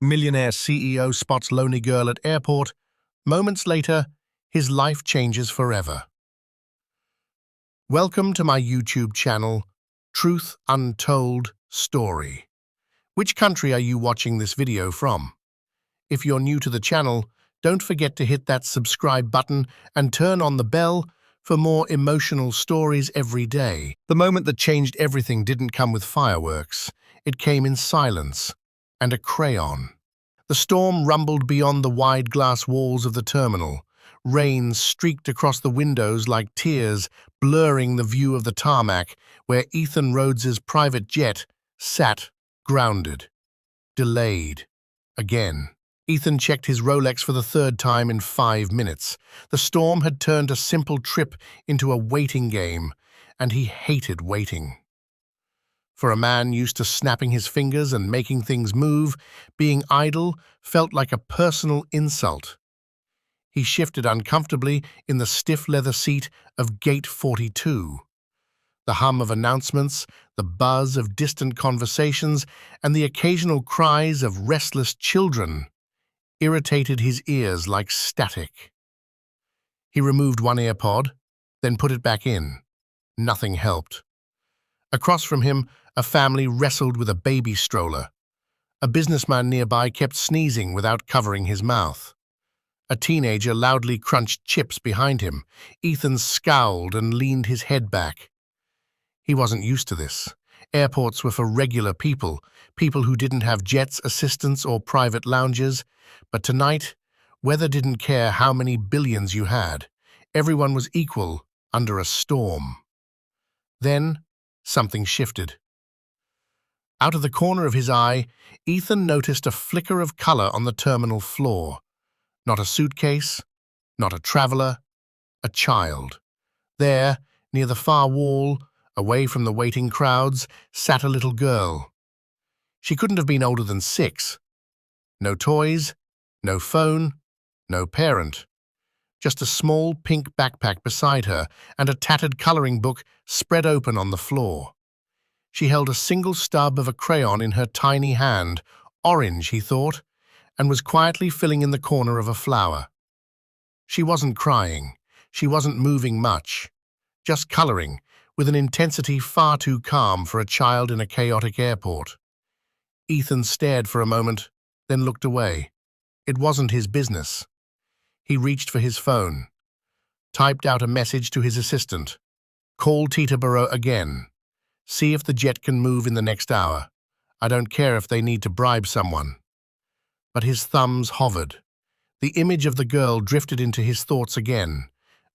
Millionaire CEO spots lonely girl at airport. Moments later, his life changes forever. Welcome to my YouTube channel, Truth Untold Story. Which country are you watching this video from? If you're new to the channel, don't forget to hit that subscribe button and turn on the bell for more emotional stories every day. The moment that changed everything didn't come with fireworks. It came in silence and a crayon. The storm rumbled beyond the wide glass walls of the terminal. Rain streaked across the windows like tears, blurring the view of the tarmac where Ethan Rhodes's private jet sat, grounded, delayed. Again. Ethan checked his Rolex for the third time in 5 minutes. The storm had turned a simple trip into a waiting game, and he hated waiting. For a man used to snapping his fingers and making things move, being idle felt like a personal insult. He shifted uncomfortably in the stiff leather seat of Gate 42. The hum of announcements, the buzz of distant conversations, and the occasional cries of restless children irritated his ears like static. He removed one AirPod, then put it back in. Nothing helped. Across from him, a family wrestled with a baby stroller. A businessman nearby kept sneezing without covering his mouth. A teenager loudly crunched chips behind him. Ethan scowled and leaned his head back. He wasn't used to this. Airports were for regular people who didn't have jets, assistants, or private lounges. But tonight, weather didn't care how many billions you had. Everyone was equal under a storm. Then, something shifted. Out of the corner of his eye, Ethan noticed a flicker of color on the terminal floor. Not a suitcase, not a traveler, a child. There, near the far wall, away from the waiting crowds, sat a little girl. She couldn't have been older than 6. No toys, no phone, no parent. Just a small pink backpack beside her and a tattered coloring book spread open on the floor. She held a single stub of a crayon in her tiny hand, orange, he thought, and was quietly filling in the corner of a flower. She wasn't crying. She wasn't moving much. Just coloring, with an intensity far too calm for a child in a chaotic airport. Ethan stared for a moment, then looked away. It wasn't his business. He reached for his phone, typed out a message to his assistant. Call Teterboro again. See if the jet can move in the next hour. I don't care if they need to bribe someone. But his thumbs hovered. The image of the girl drifted into his thoughts again.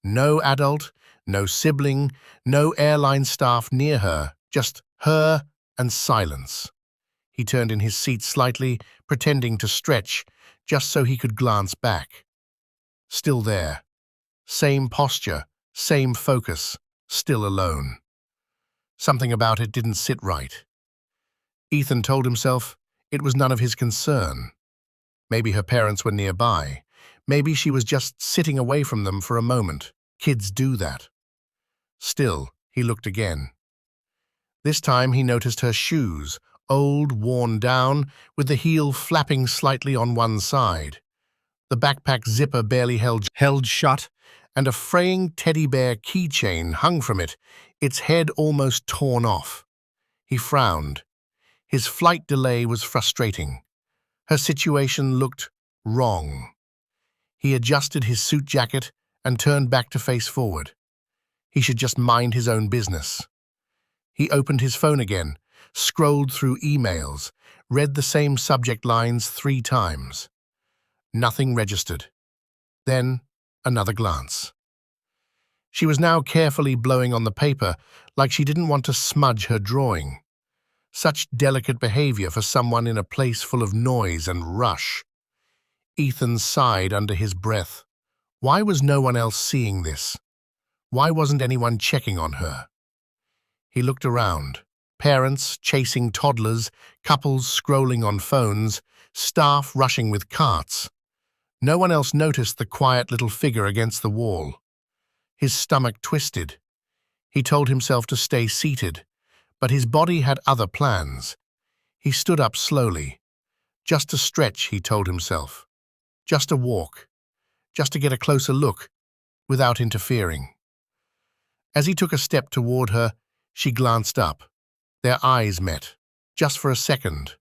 No adult, no sibling, no airline staff near her, just her and silence. He turned in his seat slightly, pretending to stretch, just so he could glance back. Still there. Same posture, same focus, still alone. Something about it didn't sit right. Ethan told himself it was none of his concern. Maybe her parents were nearby. Maybe she was just sitting away from them for a moment. Kids do that. Still, he looked again. This time he noticed her shoes, old, worn down, with the heel flapping slightly on one side. The backpack zipper barely held shut, and a fraying teddy bear keychain hung from it, its head almost torn off. He frowned. His flight delay was frustrating. Her situation looked wrong. He adjusted his suit jacket and turned back to face forward. He should just mind his own business. He opened his phone again, scrolled through emails, read the same subject lines 3 times. Nothing registered. Then, another glance. She was now carefully blowing on the paper, like she didn't want to smudge her drawing. Such delicate behavior for someone in a place full of noise and rush. Ethan sighed under his breath. Why was no one else seeing this? Why wasn't anyone checking on her? He looked around. Parents chasing toddlers, couples scrolling on phones, staff rushing with carts. No one else noticed the quiet little figure against the wall. His stomach twisted. He told himself to stay seated, but his body had other plans. He stood up slowly. Just to stretch, he told himself. Just to walk. Just to get a closer look, without interfering. As he took a step toward her, she glanced up. Their eyes met, just for a second,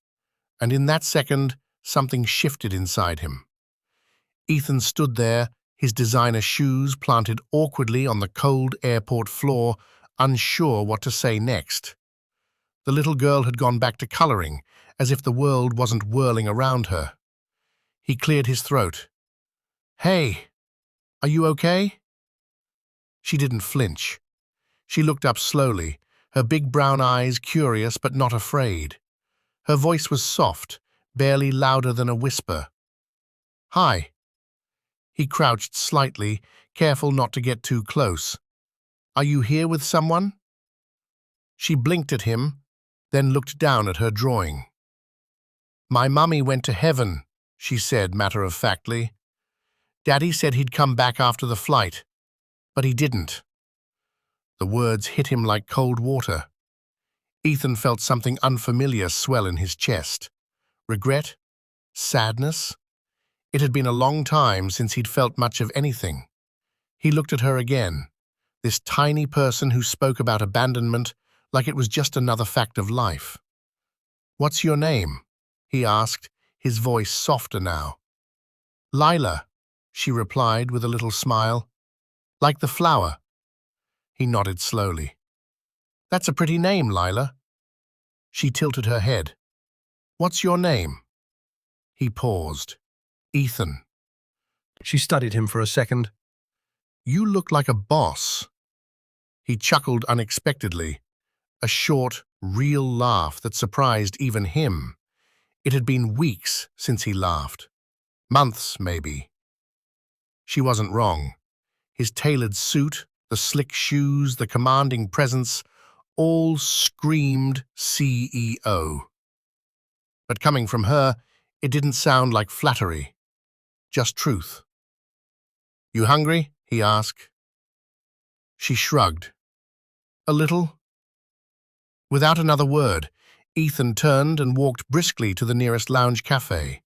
and in that second, something shifted inside him. Ethan stood there, his designer shoes planted awkwardly on the cold airport floor, unsure what to say next. The little girl had gone back to coloring, as if the world wasn't whirling around her. He cleared his throat. "Hey, are you okay?" She didn't flinch. She looked up slowly, her big brown eyes curious but not afraid. Her voice was soft, barely louder than a whisper. "Hi." He crouched slightly, careful not to get too close. "Are you here with someone?" She blinked at him, then looked down at her drawing. "My mummy went to heaven," she said matter-of-factly. "Daddy said he'd come back after the flight, but he didn't." The words hit him like cold water. Ethan felt something unfamiliar swell in his chest. Regret? Sadness? It had been a long time since he'd felt much of anything. He looked at her again, this tiny person who spoke about abandonment like it was just another fact of life. "What's your name?" he asked, his voice softer now. "Lila," she replied with a little smile. "Like the flower." He nodded slowly. "That's a pretty name, Lila." She tilted her head. "What's your name?" He paused. "Ethan." She studied him for a second. "You look like a boss." He chuckled unexpectedly, a short, real laugh that surprised even him. It had been weeks since he laughed. Months, maybe. She wasn't wrong. His tailored suit, the slick shoes, the commanding presence, all screamed CEO. But coming from her, it didn't sound like flattery, just truth. "You hungry?" he asked. She shrugged. "A little." Without another word, Ethan turned and walked briskly to the nearest lounge cafe.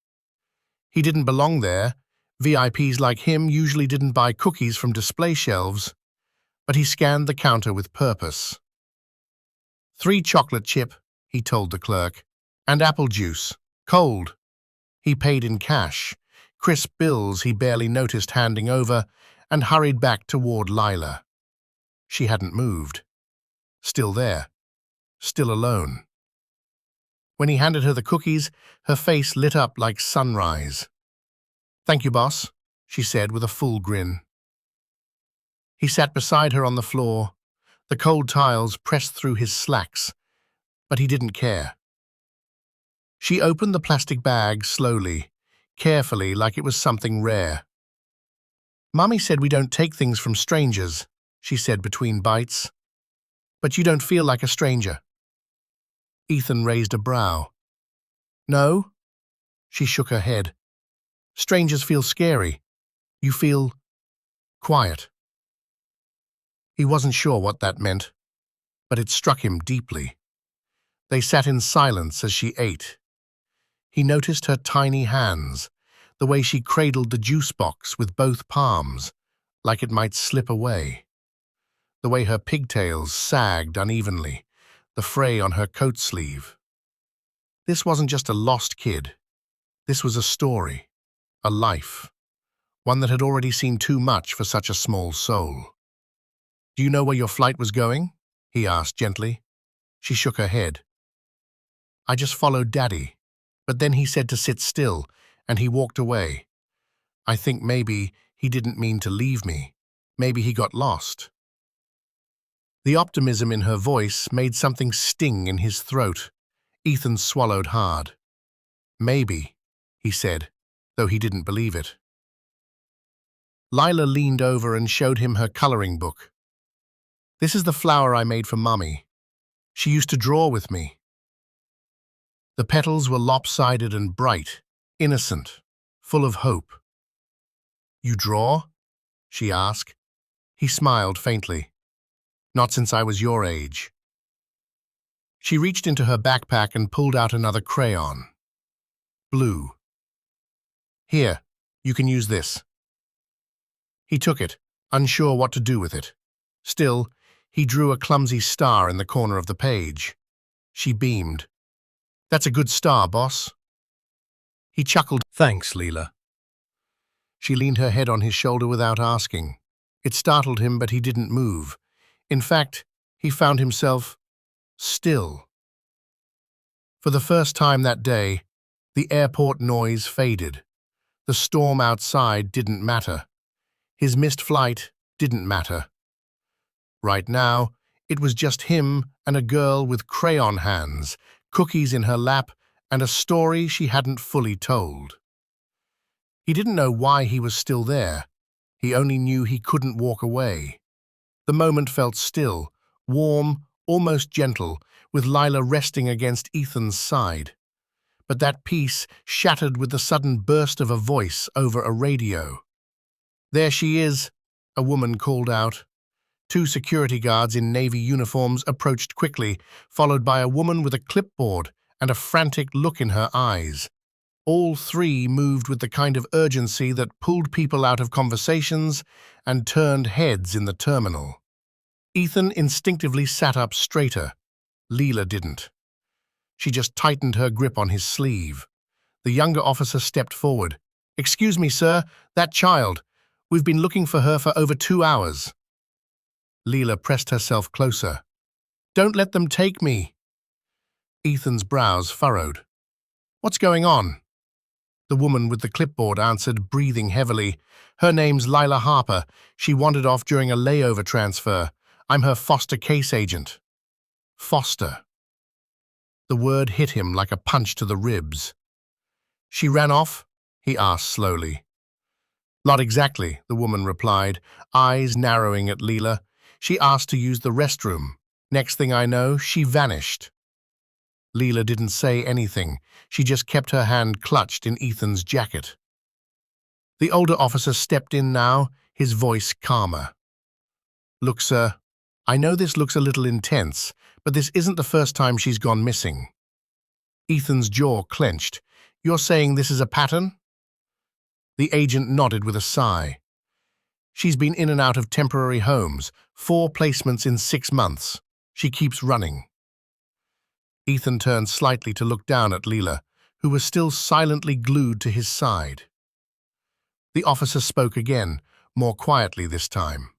He didn't belong there. VIPs like him usually didn't buy cookies from display shelves, but he scanned the counter with purpose. "3 chocolate chip," he told the clerk, "and apple juice, cold." He paid in cash, crisp bills he barely noticed handing over, and hurried back toward Lila. She hadn't moved. Still there. Still alone. When he handed her the cookies, her face lit up like sunrise. "Thank you, boss," she said with a full grin. He sat beside her on the floor, the cold tiles pressed through his slacks, but he didn't care. She opened the plastic bag slowly, carefully, like it was something rare. "Mommy said we don't take things from strangers," she said between bites. "But you don't feel like a stranger." Ethan raised a brow. "No?" She shook her head. "Strangers feel scary. You feel quiet." He wasn't sure what that meant, but it struck him deeply. They sat in silence as she ate. He noticed her tiny hands, the way she cradled the juice box with both palms, like it might slip away. The way her pigtails sagged unevenly, the fray on her coat sleeve. This wasn't just a lost kid. This was a story, a life, one that had already seen too much for such a small soul. "Do you know where your flight was going?" he asked gently. She shook her head. "I just followed Daddy, but then he said to sit still, and he walked away. I think maybe he didn't mean to leave me. Maybe he got lost." The optimism in her voice made something sting in his throat. Ethan swallowed hard. "Maybe," he said, though he didn't believe it. Lila leaned over and showed him her coloring book. "This is the flower I made for Mummy. She used to draw with me." The petals were lopsided and bright, innocent, full of hope. "You draw?" she asked. He smiled faintly. "Not since I was your age." She reached into her backpack and pulled out another crayon. blue. Here, you can use this. He took it, unsure what to do with it. Still, he drew a clumsy star in the corner of the page. She beamed. That's a good star, boss. He chuckled. Thanks, Leela. She leaned her head on his shoulder without asking. It startled him, but he didn't move. In fact, he found himself still. For the first time that day, the airport noise faded. The storm outside didn't matter. His missed flight didn't matter. Right now, it was just him and a girl with crayon hands, cookies in her lap, and a story she hadn't fully told. He didn't know why he was still there. He only knew he couldn't walk away. The moment felt still, warm, almost gentle, with Lila resting against Ethan's side. But that peace shattered with the sudden burst of a voice over a radio. There she is, a woman called out. 2 security guards in navy uniforms approached quickly, followed by a woman with a clipboard and a frantic look in her eyes. All 3 moved with the kind of urgency that pulled people out of conversations and turned heads in the terminal. Ethan instinctively sat up straighter. Leela didn't. She just tightened her grip on his sleeve. The younger officer stepped forward. "Excuse me, sir, that child. We've been looking for her for over 2 hours." Leela pressed herself closer. "Don't let them take me." Ethan's brows furrowed. "What's going on?" The woman with the clipboard answered, breathing heavily. "Her name's Lila Harper. She wandered off during a layover transfer. I'm her foster case agent." Foster. The word hit him like a punch to the ribs. "She ran off?" he asked slowly. "Not exactly," the woman replied, eyes narrowing at Leela. "She asked to use the restroom. Next thing I know, she vanished." Leela didn't say anything. She just kept her hand clutched in Ethan's jacket. The older officer stepped in now, his voice calmer. "Look, sir, I know this looks a little intense, but this isn't the first time she's gone missing." Ethan's jaw clenched. "You're saying this is a pattern?" The agent nodded with a sigh. "She's been in and out of temporary homes, 4 placements in 6 months. She keeps running." Ethan turned slightly to look down at Leela, who was still silently glued to his side. The officer spoke again, more quietly this time.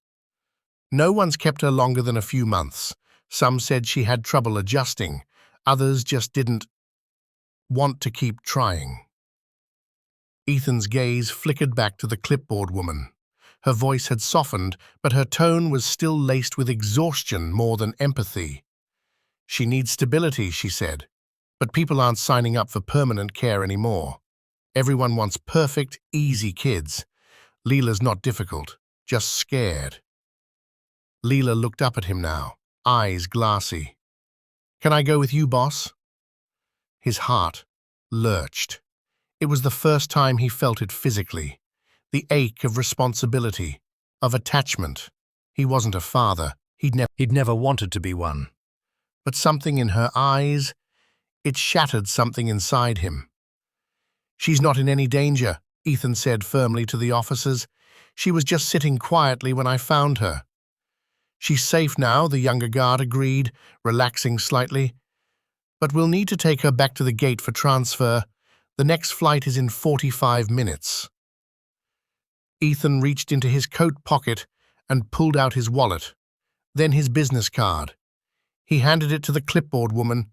"No one's kept her longer than a few months. Some said she had trouble adjusting. Others just didn't want to keep trying." Ethan's gaze flickered back to the clipboard woman. Her voice had softened, but her tone was still laced with exhaustion more than empathy. "She needs stability," she said, "but people aren't signing up for permanent care anymore. Everyone wants perfect, easy kids. Leela's not difficult, just scared." Leela looked up at him now, eyes glassy. "Can I go with you, boss?" His heart lurched. It was the first time he felt it physically. The ache of responsibility, of attachment. He wasn't a father. He'd never wanted to be one. But something in her eyes, it shattered something inside him. "She's not in any danger," Ethan said firmly to the officers. "She was just sitting quietly when I found her." "She's safe now," the younger guard agreed, relaxing slightly. "But we'll need to take her back to the gate for transfer. The next flight is in 45 minutes. Ethan reached into his coat pocket and pulled out his wallet, then his business card. He handed it to the clipboard woman.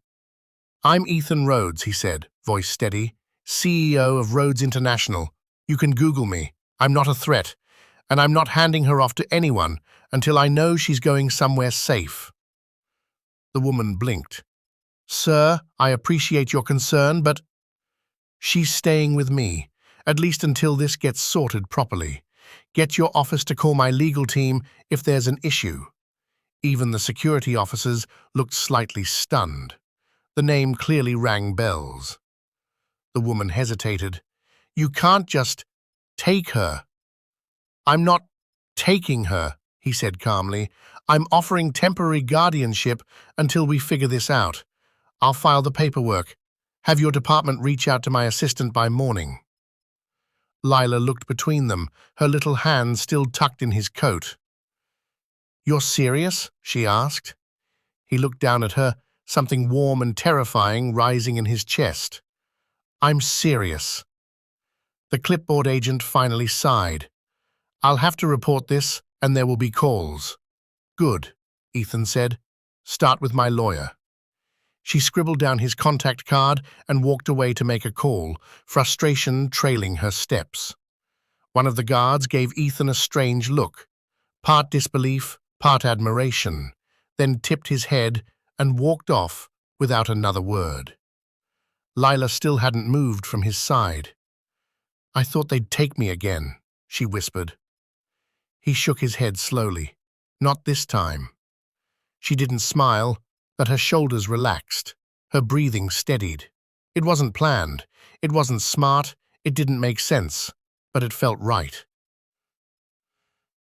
"I'm Ethan Rhodes," he said, voice steady, "CEO of Rhodes International. You can Google me. I'm not a threat, and I'm not handing her off to anyone until I know she's going somewhere safe." The woman blinked. "Sir, I appreciate your concern, but—" "She's staying with me, at least until this gets sorted properly. Get your office to call my legal team if there's an issue." Even the security officers looked slightly stunned. The name clearly rang bells. The woman hesitated. "You can't just take her." "I'm not taking her," he said calmly. "I'm offering temporary guardianship until we figure this out. I'll file the paperwork. Have your department reach out to my assistant by morning." Lila looked between them, her little hand still tucked in his coat. "You're serious?" she asked. He looked down at her, something warm and terrifying rising in his chest. "I'm serious." The clipboard agent finally sighed. "I'll have to report this, and there will be calls." "Good," Ethan said. "Start with my lawyer." She scribbled down his contact card and walked away to make a call, frustration trailing her steps. One of the guards gave Ethan a strange look, part disbelief, part admiration, then tipped his head and walked off without another word. Lila still hadn't moved from his side. "I thought they'd take me again," she whispered. He shook his head slowly. "Not this time." She didn't smile, but her shoulders relaxed. Her breathing steadied. It wasn't planned. It wasn't smart. It didn't make sense. But it felt right.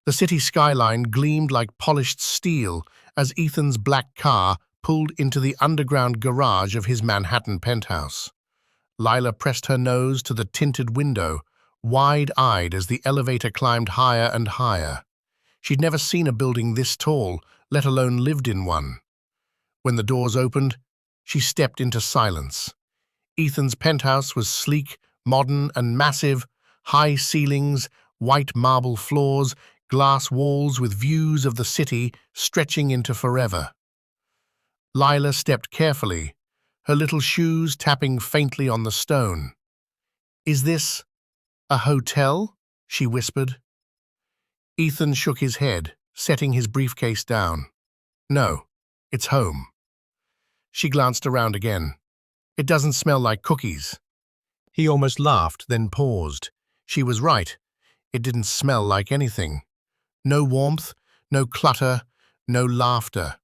The city skyline gleamed like polished steel as Ethan's black car pulled into the underground garage of his Manhattan penthouse. Lila pressed her nose to the tinted window, wide-eyed as the elevator climbed higher and higher. She'd never seen a building this tall, let alone lived in one. When the doors opened, she stepped into silence. Ethan's penthouse was sleek, modern, and massive, high ceilings, white marble floors, glass walls with views of the city stretching into forever. Lila stepped carefully, her little shoes tapping faintly on the stone. "Is this a hotel?" she whispered. Ethan shook his head, setting his briefcase down. "No, it's home." She glanced around again. "It doesn't smell like cookies." He almost laughed, then paused. She was right. It didn't smell like anything. No warmth, no clutter, no laughter.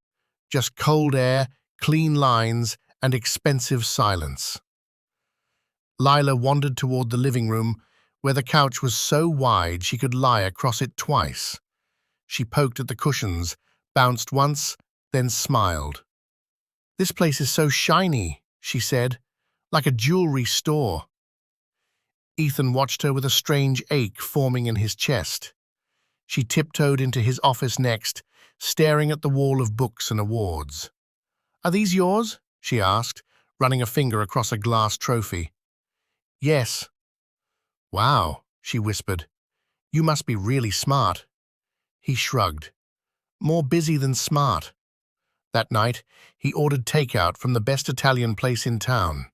Just cold air, clean lines, and expensive silence. Lila wandered toward the living room, where the couch was so wide she could lie across it twice. She poked at the cushions, bounced once, then smiled. "This place is so shiny," she said, "like a jewelry store." Ethan watched her with a strange ache forming in his chest. She tiptoed into his office next, staring at the wall of books and awards. "Are these yours?" she asked, running a finger across a glass trophy. "Yes." "Wow," she whispered. "You must be really smart." He shrugged. "More busy than smart." That night, he ordered takeout from the best Italian place in town.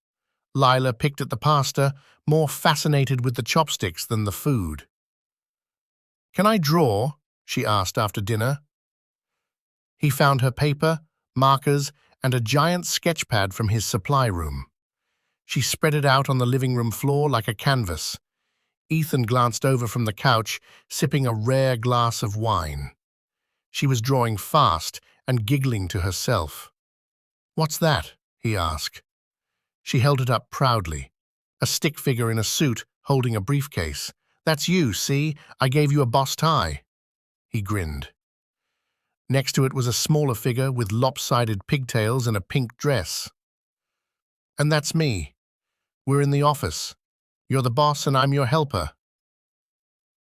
Lila picked at the pasta, more fascinated with the chopsticks than the food. "Can I draw?" she asked after dinner. He found her paper, markers, and a giant sketchpad from his supply room. She spread it out on the living room floor like a canvas. Ethan glanced over from the couch, sipping a rare glass of wine. She was drawing fast and giggling to herself. "What's that?" he asked. She held it up proudly. A stick figure in a suit, holding a briefcase. "That's you, see? I gave you a boss tie." He grinned. Next to it was a smaller figure with lopsided pigtails and a pink dress. "And that's me. We're in the office. You're the boss and I'm your helper."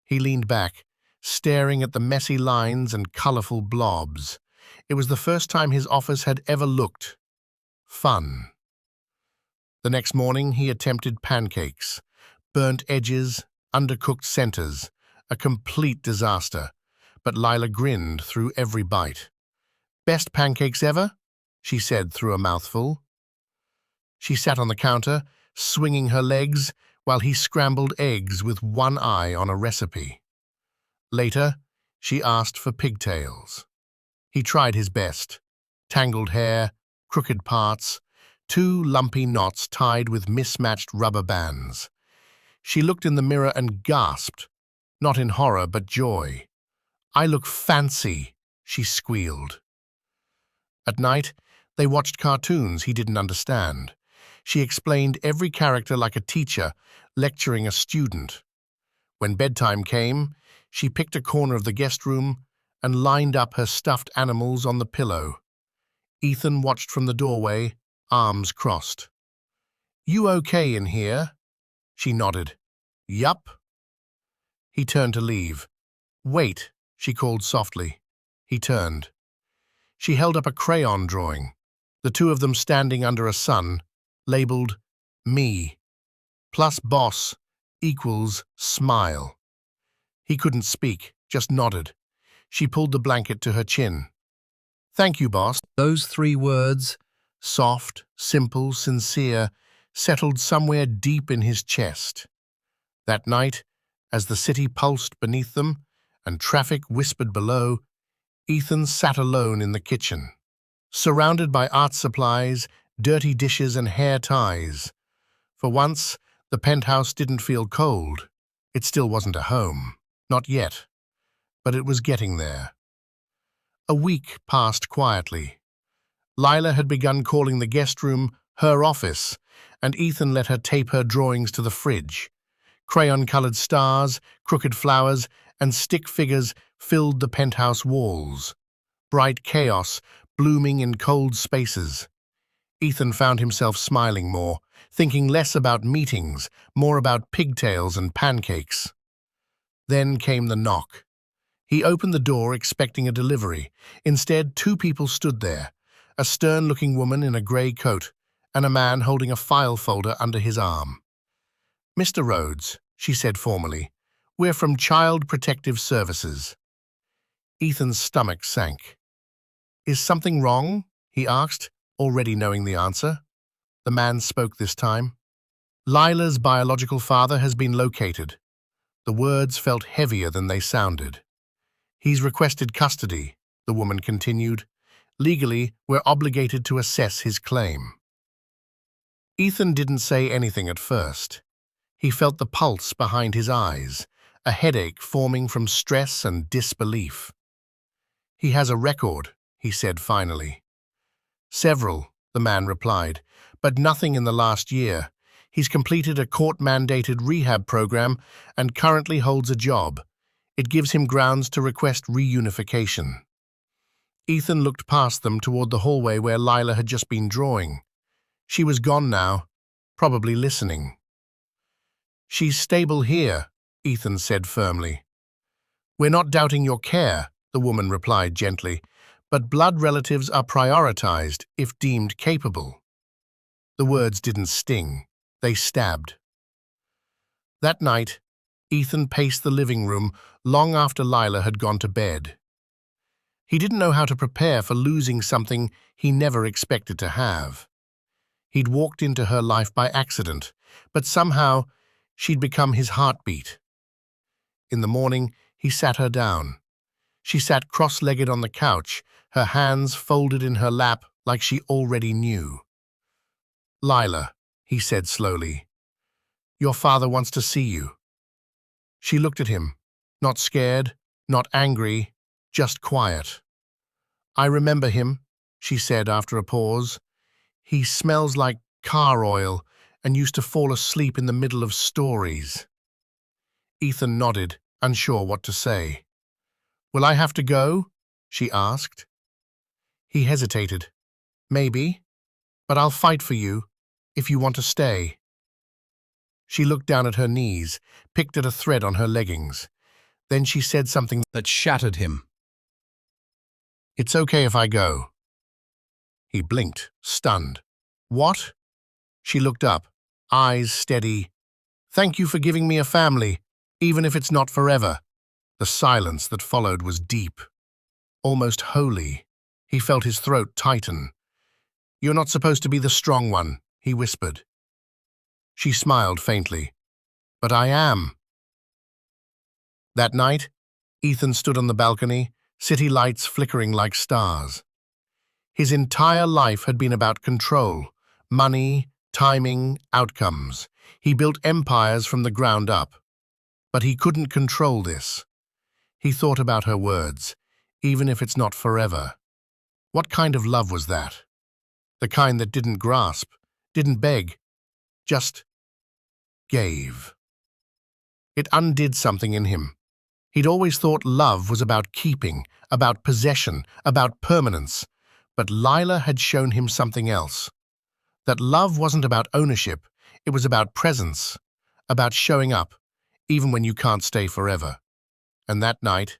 He leaned back, staring at the messy lines and colorful blobs. It was the first time his office had ever looked fun. The next morning, he attempted pancakes. Burnt edges, undercooked centers, a complete disaster. But Lila grinned through every bite. "Best pancakes ever?" she said through a mouthful. She sat on the counter, swinging her legs, while he scrambled eggs with one eye on a recipe. Later, she asked for pigtails. He tried his best. Tangled hair, crooked parts, 2 lumpy knots tied with mismatched rubber bands. She looked in the mirror and gasped, not in horror but joy. "I look fancy," she squealed. At night, they watched cartoons he didn't understand. She explained every character like a teacher, lecturing a student. When bedtime came, she picked a corner of the guest room and lined up her stuffed animals on the pillow. Ethan watched from the doorway, arms crossed. You okay in here? She nodded. Yup. He turned to leave. Wait, she called softly. He turned. She held up a crayon drawing, the two of them standing under a sun, labeled me, plus boss equals smile. He couldn't speak, just nodded. She pulled the blanket to her chin. Thank you, boss. Those three words, soft, simple, sincere, settled somewhere deep in his chest. That night, as the city pulsed beneath them and traffic whispered below, Ethan sat alone in the kitchen, surrounded by art supplies, dirty dishes and hair ties. For once, the penthouse didn't feel cold. It still wasn't a home. Not yet. But it was getting there. A week passed quietly. Lila had begun calling the guest room her office, and Ethan let her tape her drawings to the fridge. Crayon-colored stars, crooked flowers, and stick figures filled the penthouse walls. Bright chaos blooming in cold spaces. Ethan found himself smiling more, thinking less about meetings, more about pigtails and pancakes. Then came the knock. He opened the door expecting a delivery. Instead, two people stood there, a stern-looking woman in a grey coat and a man holding a file folder under his arm. Mr. Rhodes, she said formally, we're from Child Protective Services. Ethan's stomach sank. Is something wrong? He asked, already knowing the answer. The man spoke this time. Lila's biological father has been located. The words felt heavier than they sounded. He's requested custody, the woman continued. Legally, we're obligated to assess his claim. Ethan didn't say anything at first. He felt the pulse behind his eyes, a headache forming from stress and disbelief. He has a record, he said finally. Several, the man replied, but nothing in the last year. He's completed a court-mandated rehab program and currently holds a job. It gives him grounds to request reunification. Ethan looked past them toward the hallway where Lila had just been drawing. She was gone now, probably listening. She's stable here, Ethan said firmly. We're not doubting your care, the woman replied gently, but blood relatives are prioritized if deemed capable. The words didn't sting, they stabbed. That night, Ethan paced the living room long after Lila had gone to bed. He didn't know how to prepare for losing something he never expected to have. He'd walked into her life by accident, but somehow she'd become his heartbeat. In the morning, he sat her down. She sat cross-legged on the couch, her hands folded in her lap like she already knew. Lila, he said slowly, your father wants to see you. She looked at him, not scared, not angry, just quiet. I remember him, she said after a pause. He smells like car oil and used to fall asleep in the middle of stories. Ethan nodded, unsure what to say. Will I have to go? She asked. He hesitated. Maybe, but I'll fight for you if you want to stay. She looked down at her knees, picked at a thread on her leggings. Then she said something that shattered him. It's okay if I go. He blinked, stunned. What? She looked up, eyes steady. Thank you for giving me a family, even if it's not forever. The silence that followed was deep, almost holy. He felt his throat tighten. You're not supposed to be the strong one, he whispered. She smiled faintly. But I am. That night, Ethan stood on the balcony, city lights flickering like stars. His entire life had been about control, money, timing, outcomes. He built empires from the ground up. But he couldn't control this. He thought about her words, even if it's not forever. What kind of love was that? The kind that didn't grasp, didn't beg, just gave. It undid something in him. He'd always thought love was about keeping, about possession, about permanence. But Lila had shown him something else. That love wasn't about ownership, It was about presence, about showing up, even when you can't stay forever. And that night,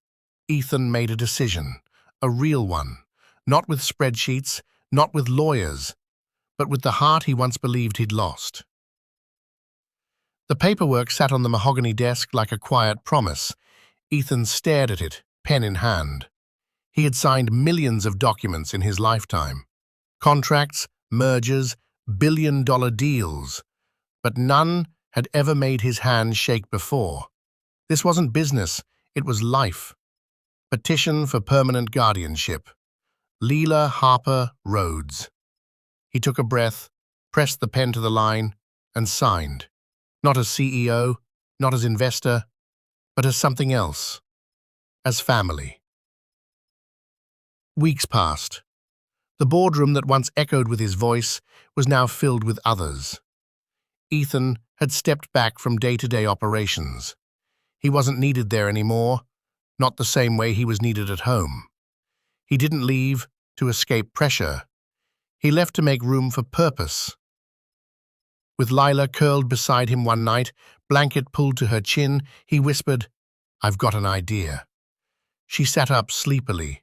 Ethan made a decision, a real one, not with spreadsheets, not with lawyers, but with the heart he once believed he'd lost. The paperwork sat on the mahogany desk like a quiet promise. Ethan stared at it, pen in hand. He had signed millions of documents in his lifetime. Contracts, mergers, billion-dollar deals. But none had ever made his hand shake before. This wasn't business, it was life. Petition for permanent guardianship. Leela Harper Rhodes. He took a breath, pressed the pen to the line, and signed. Not as CEO, not as investor, but as something else. As family. Weeks passed. The boardroom that once echoed with his voice was now filled with others. Ethan had stepped back from day-to-day operations. He wasn't needed there anymore, not the same way he was needed at home. He didn't leave to escape pressure. He left to make room for purpose. With Lila curled beside him one night, blanket pulled to her chin, he whispered, "I've got an idea." She sat up sleepily.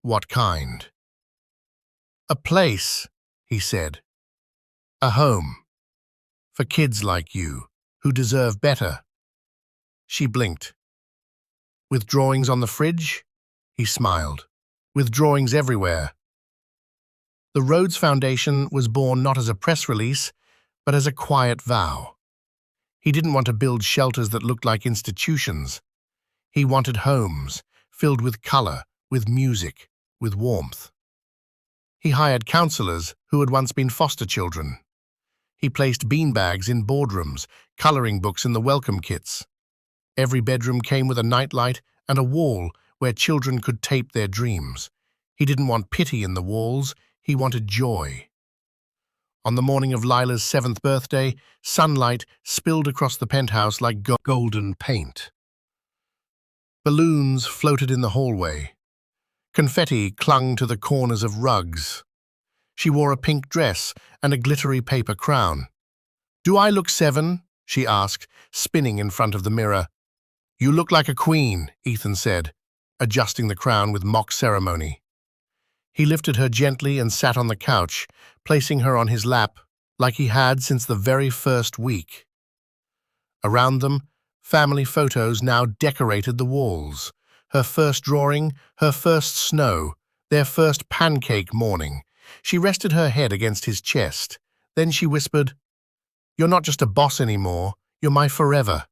"What kind?" "A place," he said. "A home. For kids like you, who deserve better." She blinked. "With drawings on the fridge?" He smiled. "With drawings everywhere." The Rhodes Foundation was born not as a press release, but as a quiet vow. He didn't want to build shelters that looked like institutions. He wanted homes, filled with color, with music, with warmth. He hired counselors who had once been foster children. He placed beanbags in boardrooms, coloring books in the welcome kits. Every bedroom came with a nightlight and a wall where children could tape their dreams. He didn't want pity in the walls, he wanted joy. On the morning of Lila's 7th birthday, sunlight spilled across the penthouse like golden paint. Balloons floated in the hallway. Confetti clung to the corners of rugs. She wore a pink dress and a glittery paper crown. "Do I look 7?" she asked, spinning in front of the mirror. "You look like a queen," Ethan said, adjusting the crown with mock ceremony. He lifted her gently and sat on the couch, placing her on his lap like he had since the very first week. Around them, family photos now decorated the walls. Her first drawing, her first snow, their first pancake morning. She rested her head against his chest. Then she whispered, "You're not just a boss anymore, you're my forever."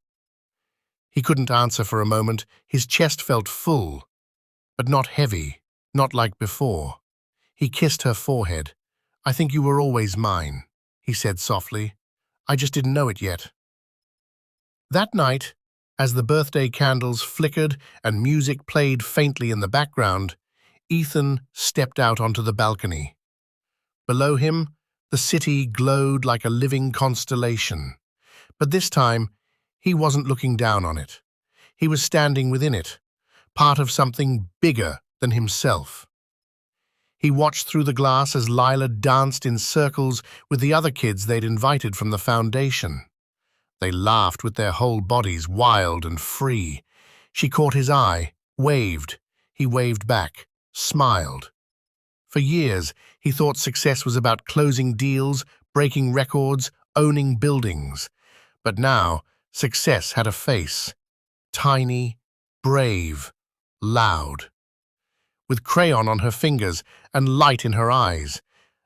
He couldn't answer for a moment. His chest felt full, but not heavy, not like before. He kissed her forehead. "I think you were always mine," he said softly. "I just didn't know it yet." That night, as the birthday candles flickered and music played faintly in the background, Ethan stepped out onto the balcony. Below him, the city glowed like a living constellation. But this time, he wasn't looking down on it. He was standing within it, part of something bigger than himself. He watched through the glass as Lila danced in circles with the other kids they'd invited from the foundation. They laughed with their whole bodies, wild and free. She caught his eye, waved. He waved back, smiled. For years, he thought success was about closing deals, breaking records, owning buildings. But now, success had a face. Tiny, brave, loud. With crayon on her fingers and light in her eyes.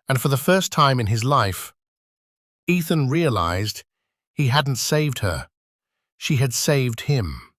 And for the first time in his life, Ethan realized he hadn't saved her. She had saved him.